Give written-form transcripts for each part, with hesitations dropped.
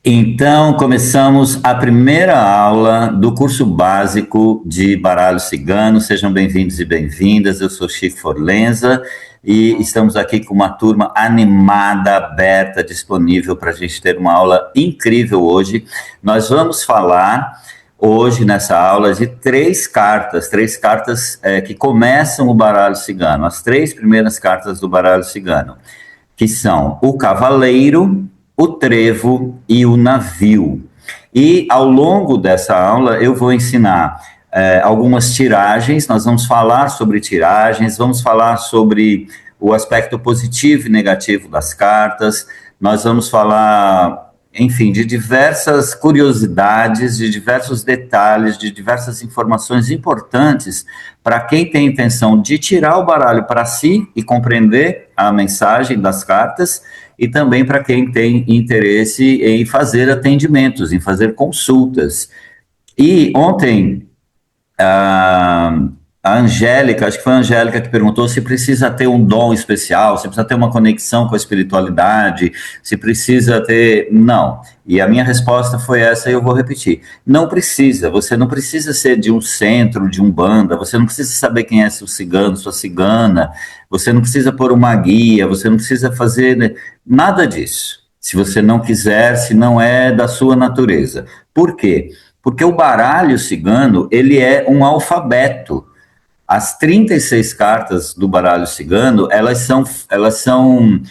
Então, começamos a primeira aula do curso básico de baralho cigano. Sejam bem-vindos e bem-vindas. Eu sou Chico Forlenza e estamos aqui com uma turma animada, aberta, disponível para a gente ter uma aula incrível hoje. Nós vamos falar hoje nessa aula de três cartas que começam o baralho cigano, as três primeiras cartas do baralho cigano, que são o cavaleiro, o trevo e o navio. E ao longo dessa aula eu vou ensinar algumas tiragens, nós vamos falar sobre tiragens, vamos falar sobre o aspecto positivo e negativo das cartas, nós vamos falar, enfim, de diversas curiosidades, de diversos detalhes, de diversas informações importantes para quem tem intenção de tirar o baralho para si e compreender a mensagem das cartas, e também para quem tem interesse em fazer atendimentos, em fazer consultas. E ontem, a, a Angélica, acho que foi a Angélica que perguntou se precisa ter um dom especial, se precisa ter uma conexão com a espiritualidade, se precisa ter. Não. E a minha resposta foi essa e eu vou repetir. Não precisa, você não precisa ser de um centro, de umbanda, você não precisa saber quem é seu cigano, sua cigana, você não precisa pôr uma guia, você não precisa fazer nada disso. Se você não quiser, se não é da sua natureza. Por quê? Porque o baralho cigano, ele é um alfabeto. As 36 cartas do baralho cigano, elas são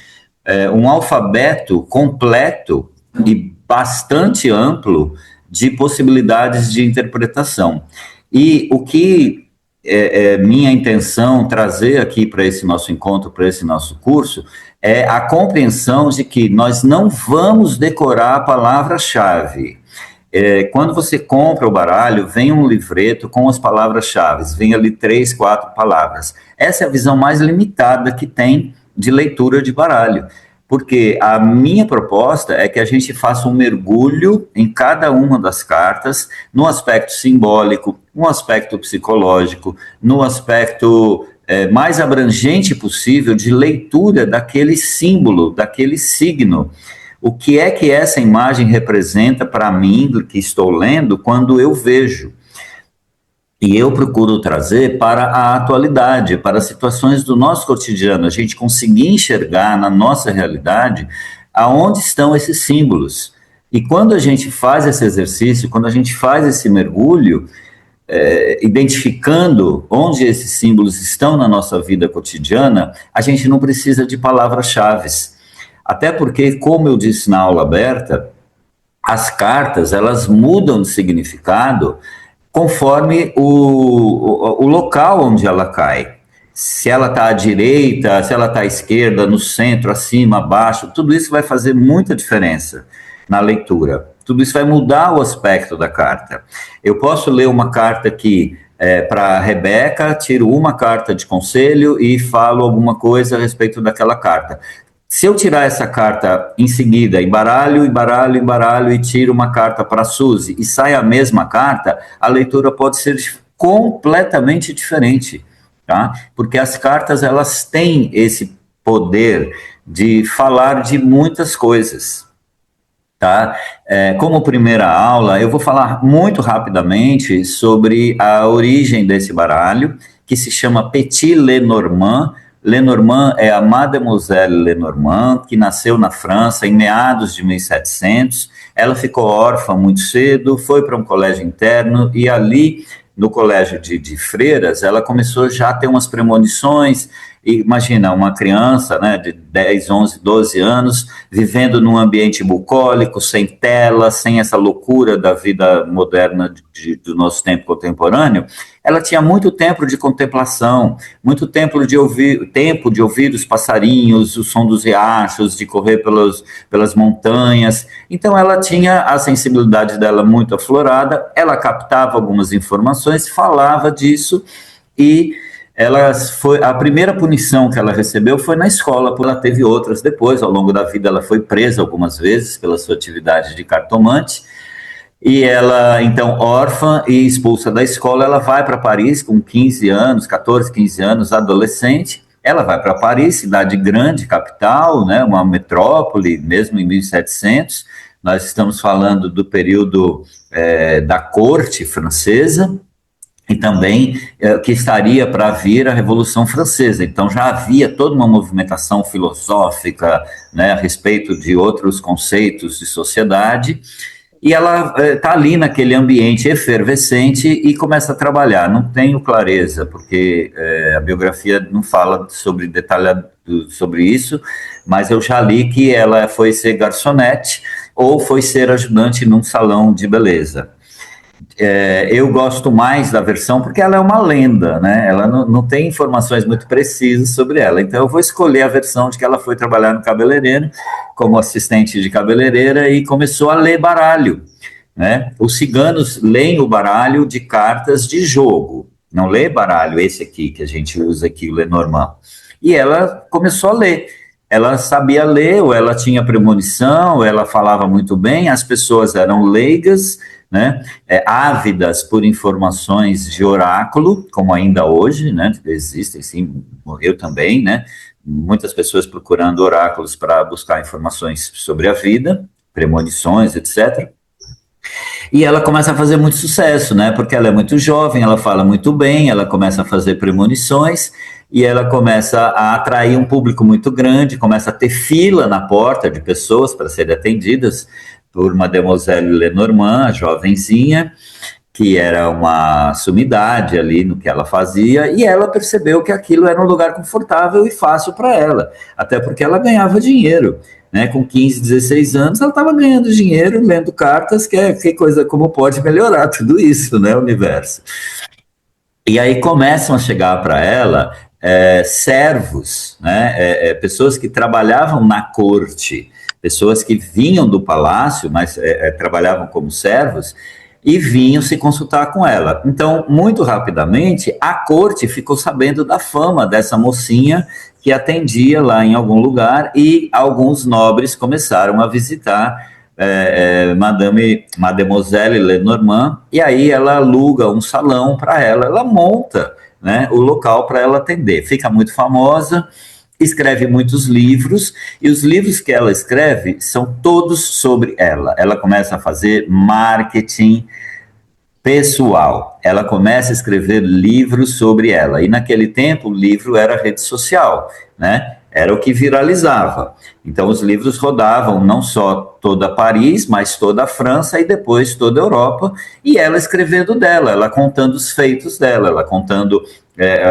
um alfabeto completo e bastante amplo de possibilidades de interpretação. E o que é minha intenção trazer aqui para esse nosso encontro, para esse nosso curso, é a compreensão de que nós não vamos decorar a palavra-chave. Quando você compra o baralho, vem um livreto com as palavras-chave, vem ali 3, 4 palavras. Essa é a visão mais limitada que tem de leitura de baralho, porque a minha proposta é que a gente faça um mergulho em cada uma das cartas, no aspecto simbólico, no aspecto psicológico, no aspecto mais abrangente possível de leitura daquele símbolo, daquele signo. O que é que essa imagem representa para mim, que estou lendo, quando eu vejo? E eu procuro trazer para a atualidade, para as situações do nosso cotidiano, a gente conseguir enxergar na nossa realidade aonde estão esses símbolos. E quando a gente faz esse exercício, quando a gente faz esse mergulho, identificando onde esses símbolos estão na nossa vida cotidiana, a gente não precisa de palavras-chave. Até porque, como eu disse na aula aberta, as cartas elas mudam de significado conforme o local onde ela cai. Se ela está à direita, se ela está à esquerda, no centro, acima, abaixo, tudo isso vai fazer muita diferença na leitura. Tudo isso vai mudar o aspecto da carta. Eu posso ler uma carta aqui para a Rebeca, tiro uma carta de conselho e falo alguma coisa a respeito daquela carta. Se eu tirar essa carta em seguida, embaralho, embaralho, embaralho, e tiro uma carta para a Suzy e sai a mesma carta, a leitura pode ser completamente diferente, tá? Porque as cartas, elas têm esse poder de falar de muitas coisas, tá? Como primeira aula, eu vou falar muito rapidamente sobre a origem desse baralho, que se chama Petit Lenormand. Lenormand é a Mademoiselle Lenormand, que nasceu na França em meados de 1700. Ela ficou órfã muito cedo, foi para um colégio interno e ali, no colégio de freiras, ela começou já a ter umas premonições. E imagina, uma criança, né, de 10, 11, 12 anos, vivendo num ambiente bucólico, sem tela, sem essa loucura da vida moderna do nosso tempo contemporâneo. Ela tinha muito tempo de contemplação, muito tempo de ouvir os passarinhos, o som dos riachos, de correr pelas montanhas. Então ela tinha a sensibilidade dela muito aflorada, ela captava algumas informações, falava disso, e a primeira punição que ela recebeu foi na escola, porque ela teve outras depois. Ao longo da vida ela foi presa algumas vezes pela sua atividade de cartomante. E ela, então, órfã e expulsa da escola, ela vai para Paris com 15 anos, 14, 15 anos, adolescente. Ela vai para Paris, cidade grande, capital, né, uma metrópole, mesmo em 1700, Nós estamos falando do período da corte francesa, e também que estaria para vir a Revolução Francesa. Então já havia toda uma movimentação filosófica, né, a respeito de outros conceitos de sociedade, e ela está ali naquele ambiente efervescente e começa a trabalhar. Não tenho clareza, porque a biografia não fala sobre detalhado sobre isso, mas eu já li que ela foi ser garçonete ou foi ser ajudante num salão de beleza. Eu gosto mais da versão porque ela é uma lenda, né? Ela não tem informações muito precisas sobre ela. Então eu vou escolher a versão de que ela foi trabalhar no cabeleireiro como assistente de cabeleireira e começou a ler baralho, né? Os ciganos leem o baralho de cartas de jogo, não lê baralho esse aqui que a gente usa aqui, o Lenormand. E ela começou a ler. Ela sabia ler, ou ela tinha premonição, ou ela falava muito bem, as pessoas eram leigas, né, ávidas por informações de oráculo, como ainda hoje, né, existem, sim, eu também, né, muitas pessoas procurando oráculos para buscar informações sobre a vida, premonições, etc. E ela começa a fazer muito sucesso, né? Porque ela é muito jovem, ela fala muito bem, ela começa a fazer premonições e ela começa a atrair um público muito grande, começa a ter fila na porta de pessoas para serem atendidas por Mademoiselle Lenormand, a jovenzinha, que era uma sumidade ali no que ela fazia, e ela percebeu que aquilo era um lugar confortável e fácil para ela, até porque ela ganhava dinheiro. Né, com 15, 16 anos, ela estava ganhando dinheiro, lendo cartas, que coisa, como pode melhorar tudo isso, né, o universo. E aí começam a chegar para ela servos, né, pessoas que trabalhavam na corte, pessoas que vinham do palácio, mas trabalhavam como servos, e vinham se consultar com ela. Então, muito rapidamente, a corte ficou sabendo da fama dessa mocinha que atendia lá em algum lugar e alguns nobres começaram a visitar Mademoiselle Lenormand, e aí ela aluga um salão para ela, ela monta, né, o local para ela atender. Fica muito famosa, escreve muitos livros, e os livros que ela escreve são todos sobre ela. Ela começa a fazer marketing pessoal. Ela começa a escrever livros sobre ela. E naquele tempo, o livro era rede social, né? Era o que viralizava. Então, os livros rodavam não só toda Paris, mas toda a França e depois toda a Europa, e ela escrevendo dela, ela contando os feitos dela, ela contando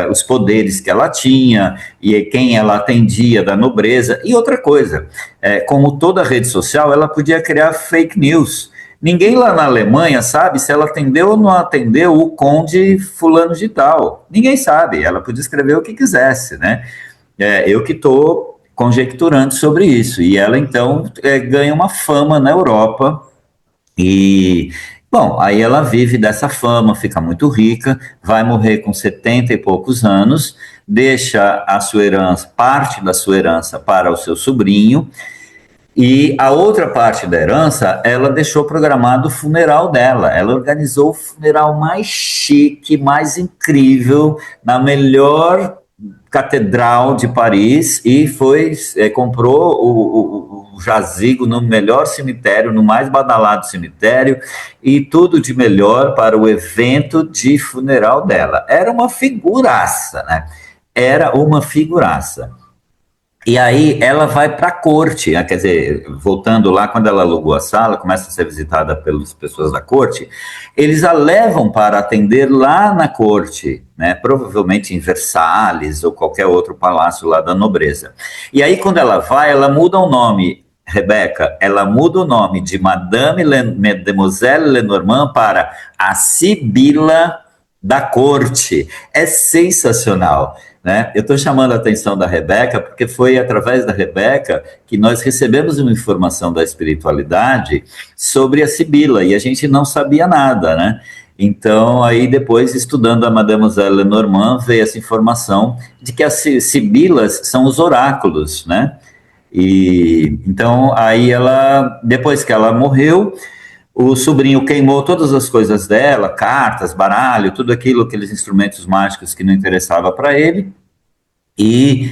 os poderes que ela tinha e quem ela atendia da nobreza. E outra coisa, como toda rede social, ela podia criar fake news. Ninguém lá na Alemanha sabe se ela atendeu ou não atendeu o conde fulano de tal. Ninguém sabe, ela podia escrever o que quisesse, né? Eu que estou conjecturando sobre isso. E ela, então, ganha uma fama na Europa e, bom, aí ela vive dessa fama, fica muito rica, vai morrer com 70 e poucos anos, deixa a sua herança, parte da sua herança para o seu sobrinho, e a outra parte da herança, ela deixou programado o funeral dela. Ela organizou o funeral mais chique, mais incrível, na melhor catedral de Paris e comprou o jazigo no melhor cemitério, no mais badalado cemitério, e tudo de melhor para o evento de funeral dela. Era uma figuraça, né? Era uma figuraça. E aí ela vai para a corte, né? Quer dizer, voltando lá, quando ela alugou a sala, começa a ser visitada pelas pessoas da corte, eles a levam para atender lá na corte, né? Provavelmente em Versalhes ou qualquer outro palácio lá da nobreza. E aí quando ela vai, ela muda o nome, Rebeca, ela muda o nome de Mademoiselle Lenormand para a Sibila da corte. É sensacional. Né? Eu estou chamando a atenção da Rebeca porque foi através da Rebeca que nós recebemos uma informação da espiritualidade sobre a Sibila e a gente não sabia nada, né? Então, aí depois, estudando a Mademoiselle Lenormand, veio essa informação de que as Sibilas são os oráculos, né? E então, aí ela, depois que ela morreu, o sobrinho queimou todas as coisas dela, cartas, baralho, tudo aquilo, aqueles instrumentos mágicos que não interessava para ele. E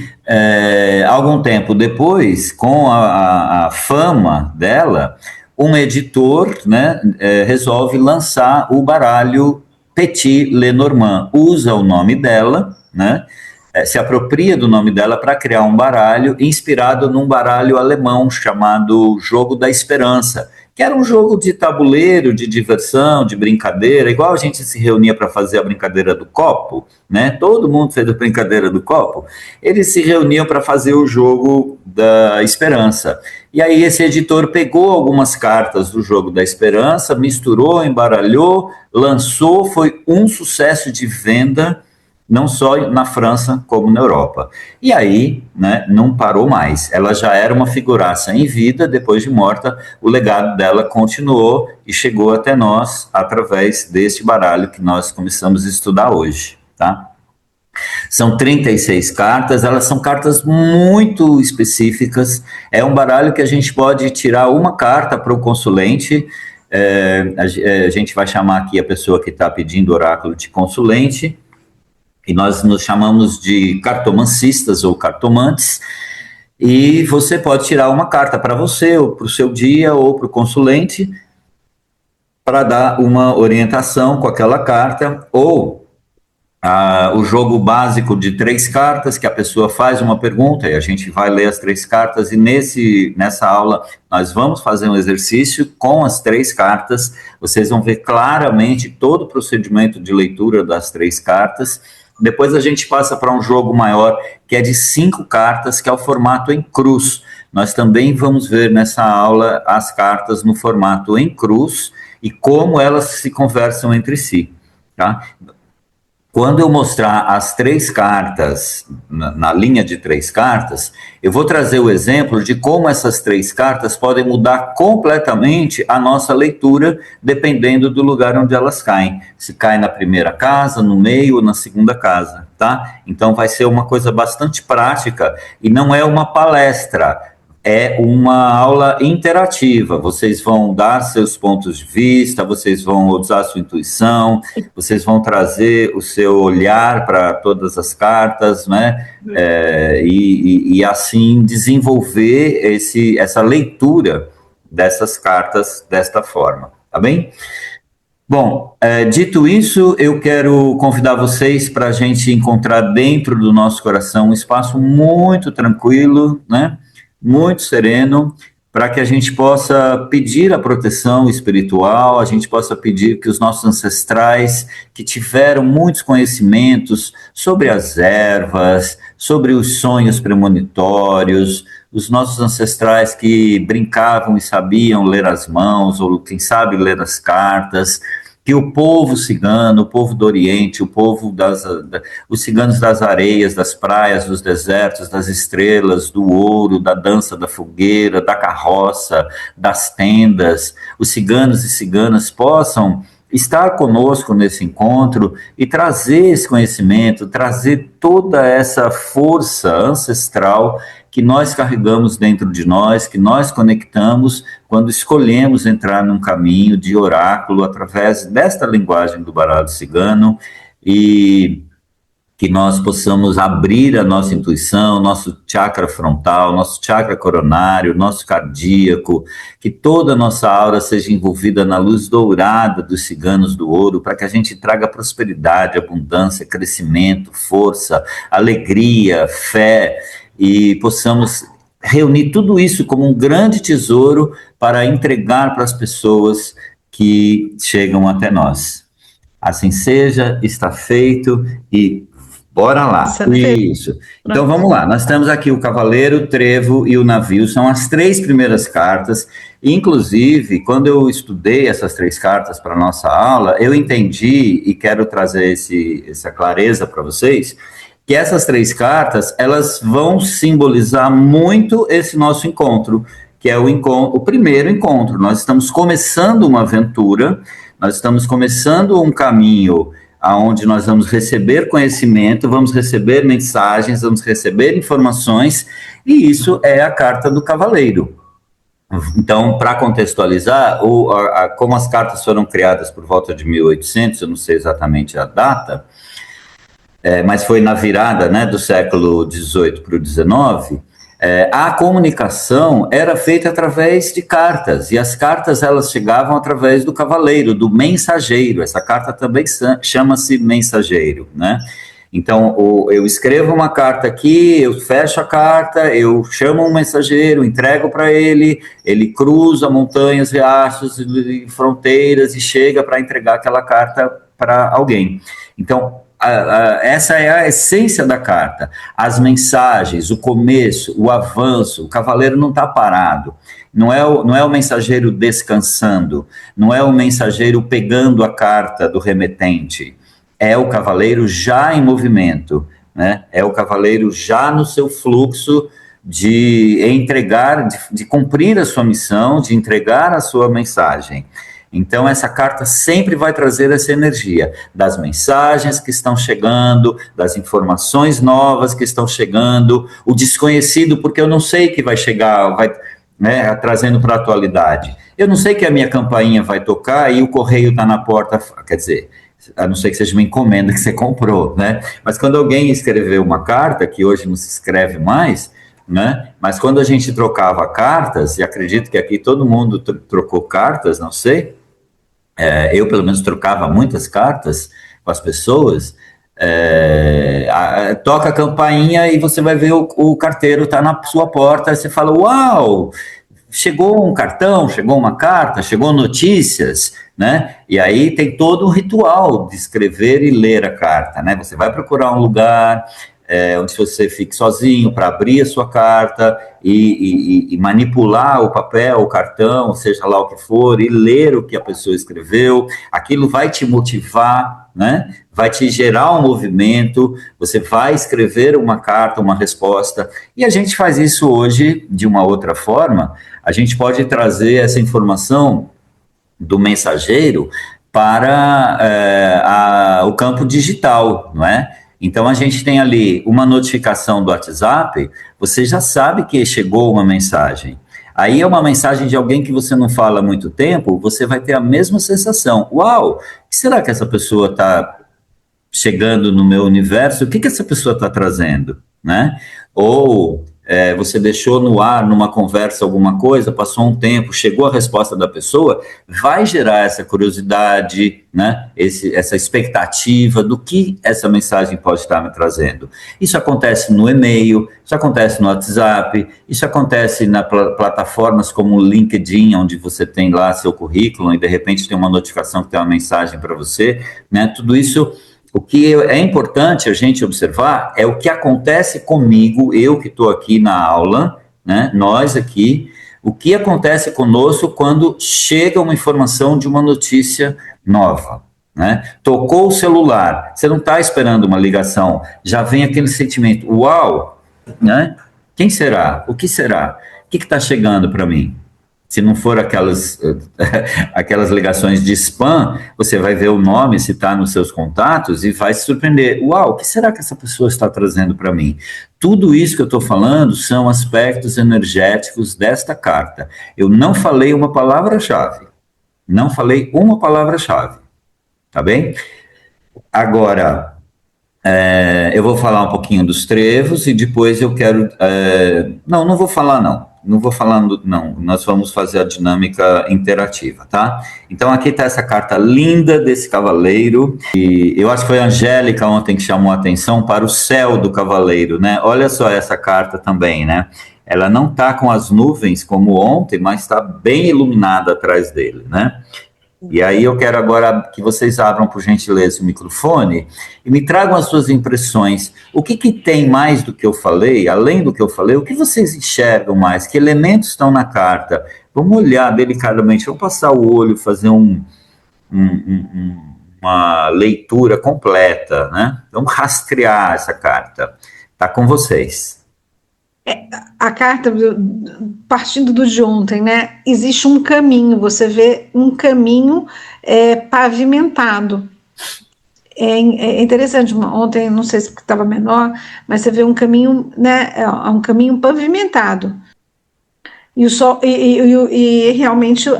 algum tempo depois, com a fama dela, um editor, né, resolve lançar o baralho Petit Lenormand, usa o nome dela, né, se apropria do nome dela para criar um baralho inspirado num baralho alemão chamado Jogo da Esperança, que era um jogo de tabuleiro, de diversão, de brincadeira, igual a gente se reunia para fazer a brincadeira do copo, né? Todo mundo fez a brincadeira do copo. Eles se reuniam para fazer o jogo da esperança. E aí esse editor pegou algumas cartas do Jogo da Esperança, misturou, embaralhou, lançou, foi um sucesso de venda, não só na França, como na Europa. E aí, né, não parou mais. Ela já era uma figuraça em vida, depois de morta, o legado dela continuou e chegou até nós através deste baralho que nós começamos a estudar hoje, tá? São 36 cartas, elas são cartas muito específicas, é um baralho que a gente pode tirar uma carta para o consulente, a gente vai chamar aqui a pessoa que está pedindo oráculo de consulente, e nós nos chamamos de cartomancistas ou cartomantes, e você pode tirar uma carta para você, ou para o seu dia, ou para o consulente, para dar uma orientação com aquela carta, ou o jogo básico de 3 cartas, que a pessoa faz uma pergunta, e a gente vai ler as 3 cartas, e nessa aula nós vamos fazer um exercício com as 3 cartas, vocês vão ver claramente todo o procedimento de leitura das 3 cartas. Depois a gente passa para um jogo maior, que é de 5 cartas, que é o formato em cruz. Nós também vamos ver nessa aula as cartas no formato em cruz e como elas se conversam entre si, tá? Quando eu mostrar as 3 cartas, na linha de 3 cartas, eu vou trazer o exemplo de como essas 3 cartas podem mudar completamente a nossa leitura, dependendo do lugar onde elas caem. Se cai na primeira casa, no meio ou na segunda casa, tá? Então vai ser uma coisa bastante prática e não é uma palestra. É uma aula interativa, vocês vão dar seus pontos de vista, vocês vão usar a sua intuição, vocês vão trazer o seu olhar para todas as cartas, né? E assim desenvolver essa leitura dessas cartas desta forma, tá bem? Bom, dito isso, eu quero convidar vocês para a gente encontrar dentro do nosso coração um espaço muito tranquilo, né? Muito sereno, para que a gente possa pedir a proteção espiritual, a gente possa pedir que os nossos ancestrais, que tiveram muitos conhecimentos sobre as ervas, sobre os sonhos premonitórios, os nossos ancestrais que brincavam e sabiam ler as mãos, ou quem sabe ler as cartas, que o povo cigano, o povo do Oriente, os ciganos das areias, das praias, dos desertos, das estrelas, do ouro, da dança da fogueira, da carroça, das tendas, os ciganos e ciganas possam estar conosco nesse encontro e trazer esse conhecimento, trazer toda essa força ancestral que nós carregamos dentro de nós, que nós conectamos quando escolhemos entrar num caminho de oráculo através desta linguagem do baralho cigano e que nós possamos abrir a nossa intuição, nosso chakra frontal, nosso chakra coronário, nosso cardíaco, que toda a nossa aura seja envolvida na luz dourada dos ciganos do ouro, para que a gente traga prosperidade, abundância, crescimento, força, alegria, fé, e possamos reunir tudo isso como um grande tesouro para entregar para as pessoas que chegam até nós. Assim seja, está feito e bora lá. Isso. Então vamos lá. Nós temos aqui o cavaleiro, o trevo e o navio. São as 3 primeiras cartas. Inclusive, quando eu estudei essas 3 cartas para a nossa aula, eu entendi e quero trazer essa clareza para vocês, que essas 3 cartas, elas vão simbolizar muito esse nosso encontro, que é o primeiro encontro. Nós estamos começando uma aventura, nós estamos começando um caminho onde nós vamos receber conhecimento, vamos receber mensagens, vamos receber informações, e isso é a carta do cavaleiro. Então, para contextualizar, como as cartas foram criadas por volta de 1800, eu não sei exatamente a data, mas foi na virada, né, do século XVIII para o XIX, A comunicação era feita através de cartas, e as cartas elas chegavam através do cavaleiro, do mensageiro. Essa carta também chama-se mensageiro, né? Então, eu escrevo uma carta aqui, eu fecho a carta, eu chamo um mensageiro, entrego para ele, ele cruza montanhas, riachos, fronteiras e chega para entregar aquela carta para alguém. Então, essa é a essência da carta. As mensagens, o começo, o avanço, o cavaleiro não está parado. Não é o mensageiro descansando, não é o mensageiro pegando a carta do remetente. É o cavaleiro já em movimento, né? É o cavaleiro já no seu fluxo de entregar, de cumprir a sua missão, de entregar a sua mensagem. Então, essa carta sempre vai trazer essa energia das mensagens que estão chegando, das informações novas que estão chegando, o desconhecido, porque eu não sei que vai chegar, né, trazendo para a atualidade. Eu não sei que a minha campainha vai tocar e o correio está na porta, quer dizer, a não ser que seja uma encomenda que você comprou, né? Mas quando alguém escreveu uma carta, que hoje não se escreve mais, né? Mas quando a gente trocava cartas, e acredito que aqui todo mundo trocou cartas, não sei, eu pelo menos trocava muitas cartas com as pessoas, toca a campainha e você vai ver o carteiro está na sua porta, e você fala, uau, chegou um cartão, chegou uma carta, chegou notícias, né? E aí tem todo um ritual de escrever e ler a carta, né? Você vai procurar um lugar onde você fique sozinho para abrir a sua carta e manipular o papel, o cartão, seja lá o que for, e ler o que a pessoa escreveu. Aquilo vai te motivar, né? Vai te gerar um movimento, você vai escrever uma carta, uma resposta, e a gente faz isso hoje de uma outra forma. A gente pode trazer essa informação do mensageiro para o campo digital, não é? Então, a gente tem ali uma notificação do WhatsApp, você já sabe que chegou uma mensagem. Aí é uma mensagem de alguém que você não fala há muito tempo, você vai ter a mesma sensação. Uau, o que será que essa pessoa está chegando no meu universo? O que essa pessoa está trazendo, né? Ou você deixou no ar, numa conversa, alguma coisa, passou um tempo, chegou a resposta da pessoa, vai gerar essa curiosidade, né? Essa expectativa do que essa mensagem pode estar me trazendo. Isso acontece no e-mail, isso acontece no WhatsApp, isso acontece nas plataformas como o LinkedIn, onde você tem lá seu currículo e de repente tem uma notificação que tem uma mensagem para você, né? Tudo isso. O que é importante a gente observar é o que acontece comigo, eu que estou aqui na aula, né, nós aqui, o que acontece conosco quando chega uma informação de uma notícia nova, né? Tocou o celular, você não está esperando uma ligação, já vem aquele sentimento, uau, né? Quem será? O que será? O que está chegando para mim? Se não for aquelas ligações de spam, você vai ver o nome, se está nos seus contatos, e vai se surpreender. Uau, o que será que essa pessoa está trazendo para mim? Tudo isso que eu estou falando são aspectos energéticos desta carta. Eu não falei uma palavra-chave. Não falei uma palavra-chave. Tá bem? Agora, eu vou falar um pouquinho dos trevos e depois eu quero... não vou falar não. Não vou falar, não, nós vamos fazer a dinâmica interativa, tá? Então aqui está essa carta linda desse cavaleiro, e eu acho que foi a Angélica ontem que chamou a atenção para o céu do cavaleiro, né? Olha só essa carta também, né? Ela não está com as nuvens como ontem, mas está bem iluminada atrás dele, né? E aí eu quero agora que vocês abram, por gentileza, o microfone e me tragam as suas impressões. O que tem mais do que eu falei, além do que eu falei, o que vocês enxergam mais? Que elementos estão na carta? Vamos olhar delicadamente, vamos passar o olho, fazer uma leitura completa, né? Vamos rastrear essa carta. Está com vocês. A carta, partindo do de ontem, né? Existe um caminho, você vê um caminho pavimentado. É interessante, ontem, não sei se estava menor, mas você vê um caminho, né? Um caminho pavimentado. E o sol, e realmente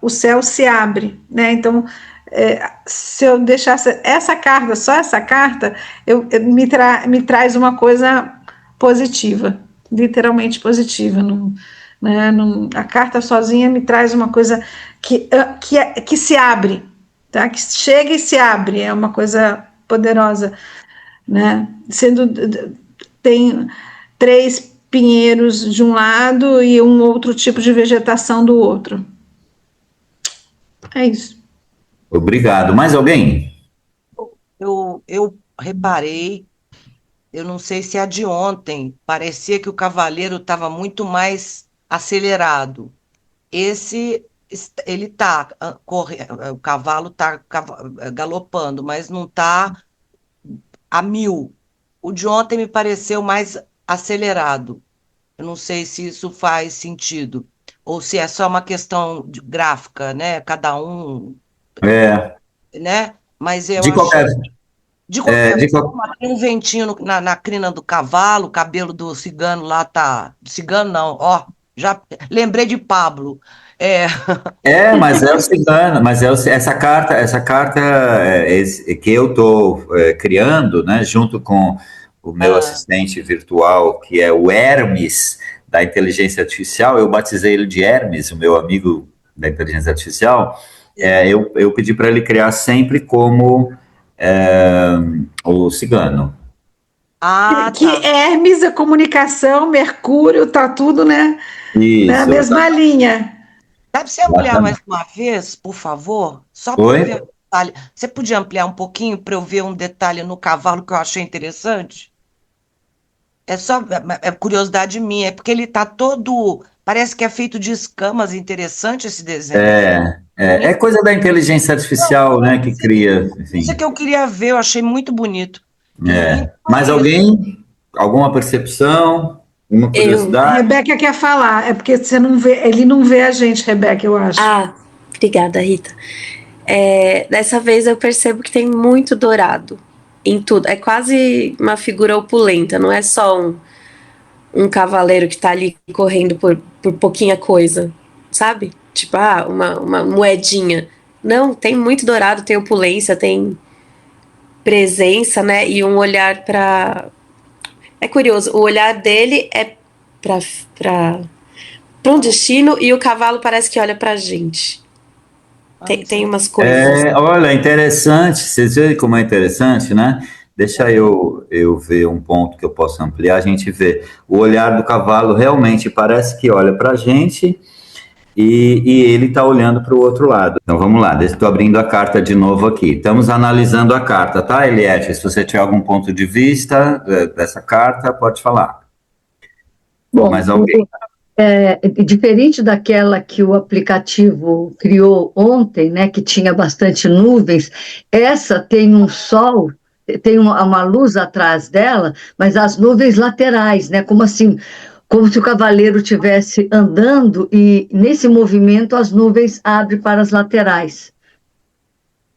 o céu se abre, né? Então, se eu deixasse essa carta, só essa carta, me traz uma coisa positiva. literalmente positiva. Não, né, não, a carta sozinha me traz uma coisa que se abre, tá? Que chega e se abre, é uma coisa poderosa, né? Tem 3 pinheiros de um lado e um outro tipo de vegetação do outro. É isso. Obrigado. Mais alguém? Eu reparei, eu não sei se é a de ontem, parecia que o cavaleiro estava muito mais acelerado. Esse, ele está correndo, o cavalo está galopando, mas não está a 1000. O de ontem me pareceu mais acelerado. Eu não sei se isso faz sentido, ou se é só uma questão gráfica, né? Cada um, É, né? Mas eu de achei, qualquer, de qualquer de qual- forma, tem um ventinho na crina do cavalo, o cabelo do cigano lá tá. Cigano não, ó, já lembrei de Pablo. É, mas é o cigano, mas essa carta que eu estou criando, né, junto com o meu ah, assistente virtual, que é o Hermes da inteligência artificial. Eu batizei ele de Hermes, o meu amigo da inteligência artificial. Eu pedi para ele criar sempre como é, o cigano. ah, Que tá. Hermes, a comunicação, Mercúrio, tá tudo, né, na Isso, mesma linha. Dá para você ampliar mais exatamente. uma vez, por favor? Só para eu Oi? ver um detalhe. Você podia ampliar um pouquinho para eu ver um detalhe no cavalo que eu achei interessante? É só curiosidade minha, é porque ele tá todo. Parece que é feito de escamas, interessante esse desenho. É Bonito. coisa da inteligência Não, artificial, né, que cria, isso é enfim. que eu queria ver, eu achei muito bonito. E então é Mais isso. alguém? Alguma percepção? Uma Eu. curiosidade? Rebeca quer falar, é porque você não vê, ele não vê a gente, Rebeca, eu acho. Ah, obrigada, Rita. Dessa vez eu percebo que tem muito dourado em tudo. É quase uma figura opulenta, não é só um cavaleiro que tá ali correndo por pouquinha coisa, sabe? Tipo, uma moedinha. Não, tem muito dourado, tem opulência, tem presença, né? E um olhar pra. É curioso, o olhar dele é pra, pra, pra um destino e o cavalo parece que olha pra gente. Ai, Tem umas coisas. Olha, interessante. Vocês veem como é interessante, né? Deixa eu ver um ponto que eu posso ampliar. A gente vê o olhar do cavalo realmente parece que olha para a gente e ele está olhando para o outro lado. Então vamos lá, estou abrindo a carta de novo aqui. Estamos analisando a carta, tá, Eliette? Se você tiver algum ponto de vista dessa carta, pode falar. Bom, Mais alguém? diferente daquela que o aplicativo criou ontem, né, que tinha bastante nuvens, essa tem um sol, tem uma luz atrás dela, mas as nuvens laterais, né, como assim, como se o cavaleiro estivesse andando e nesse movimento as nuvens abrem para as laterais.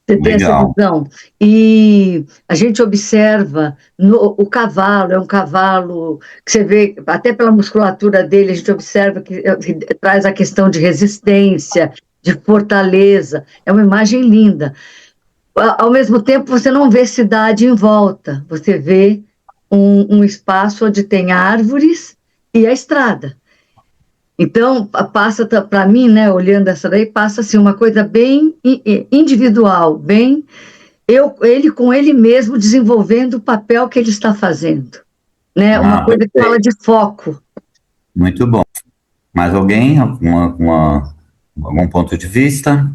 Você tem essa Legal. visão? E a gente observa o cavalo, é um cavalo que você vê, até pela musculatura dele, a gente observa que traz a questão de resistência, de fortaleza. É uma imagem linda. Ao mesmo tempo, você não vê cidade em volta, você vê um espaço onde tem árvores e a estrada. Então, passa para mim, né, olhando essa daí, passa assim, uma coisa bem individual, bem ele com ele mesmo desenvolvendo o papel que ele está fazendo, né? Uma coisa que fala Perfeito. de foco. Muito bom. Mais alguém? Algum ponto de vista?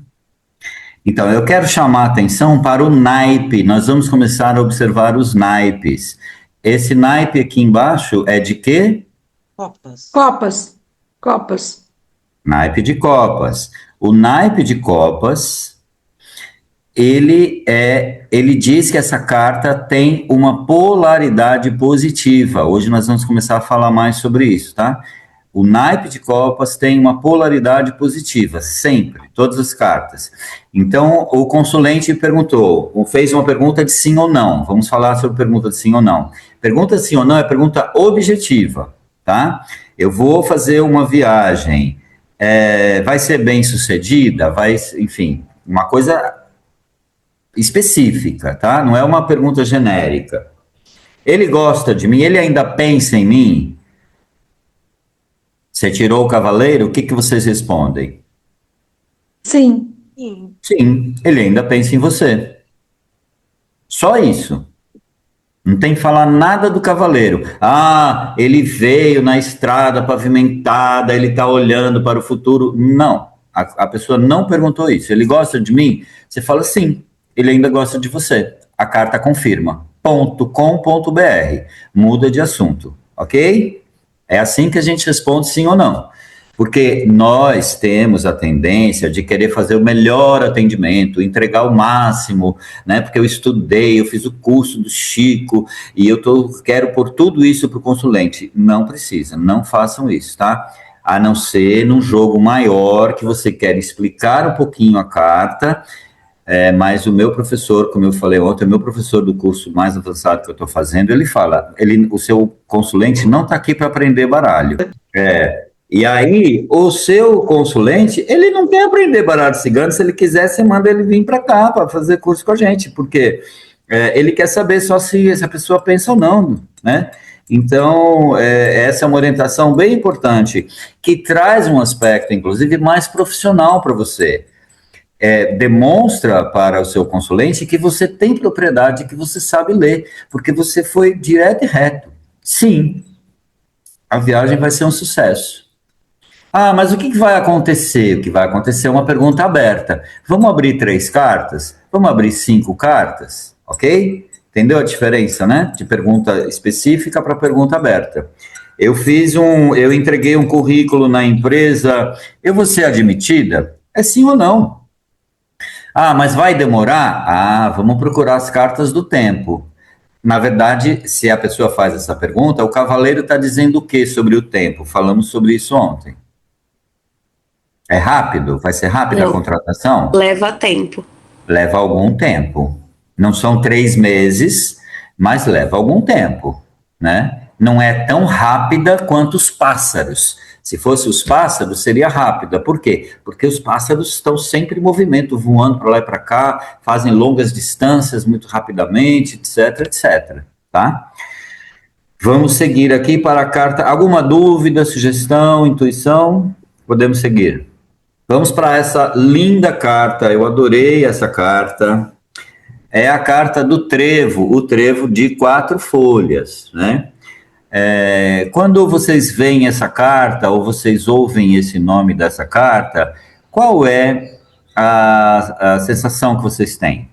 Então, eu quero chamar a atenção para o naipe. Nós vamos começar a observar os naipes. Esse naipe aqui embaixo é de quê? Copas. Copas, copas. Naipe de copas. O naipe de copas, ele diz que essa carta tem uma polaridade positiva. Hoje nós vamos começar a falar mais sobre isso, tá? O naipe de copas tem uma polaridade positiva, sempre, todas as cartas. Então, o consulente perguntou, fez uma pergunta de sim ou não. Vamos falar sobre pergunta de sim ou não. Pergunta sim ou não é pergunta objetiva, tá? Eu vou fazer uma viagem, vai ser bem sucedida? Enfim, uma coisa específica, tá? Não é uma pergunta genérica. Ele gosta de mim? Ele ainda pensa em mim? Você tirou o cavaleiro, o que vocês respondem? Sim. Sim. Sim, ele ainda pensa em você. Só isso. Não tem que falar nada do cavaleiro. Ah, ele veio na estrada pavimentada, ele está olhando para o futuro. Não, a pessoa não perguntou isso. Ele gosta de mim? Você fala sim, ele ainda gosta de você. A carta confirma. .com.br. Muda de assunto, ok? É assim que a gente responde sim ou não. Porque nós temos a tendência de querer fazer o melhor atendimento, entregar o máximo, né? Porque eu estudei, eu fiz o curso do Chico e quero pôr tudo isso para o consulente. Não precisa, não façam isso, tá? A não ser num jogo maior que você quer explicar um pouquinho a carta. Mas o meu professor, como eu falei ontem, o meu professor do curso mais avançado que eu estou fazendo, ele fala, o seu consulente não está aqui para aprender baralho. E aí, o seu consulente, ele não quer aprender baralho cigano. Se ele quiser, você manda ele vir para cá para fazer curso com a gente, porque ele quer saber só se essa pessoa pensa ou não, né? Então, essa é uma orientação bem importante, que traz um aspecto, inclusive, mais profissional para você. Demonstra para o seu consulente que você tem propriedade, que você sabe ler, porque você foi direto e reto. Sim, a viagem vai ser um sucesso. Ah, mas o que vai acontecer? O que vai acontecer é uma pergunta aberta. Vamos abrir 3 cartas? Vamos abrir 5 cartas? Ok? Entendeu a diferença, né? De pergunta específica para pergunta aberta. Eu entreguei um currículo na empresa. Eu vou ser admitida? É sim ou não? Ah, mas vai demorar? Ah, vamos procurar as cartas do tempo. Na verdade, se a pessoa faz essa pergunta, o cavaleiro está dizendo o que sobre o tempo? Falamos sobre isso ontem. É rápido? Vai ser rápida a contratação? Leva tempo. Leva algum tempo. Não são 3 meses, mas leva algum tempo, né? Não é tão rápida quanto os pássaros. Se fosse os pássaros, seria rápida. Por quê? Porque os pássaros estão sempre em movimento, voando para lá e para cá, fazem longas distâncias muito rapidamente, etc, etc, tá? Vamos seguir aqui para a carta. Alguma dúvida, sugestão, intuição? Podemos seguir. Vamos para essa linda carta, eu adorei essa carta. É a carta do trevo, o trevo de 4 folhas, né? Quando vocês veem essa carta, ou vocês ouvem esse nome dessa carta, qual é a sensação que vocês têm?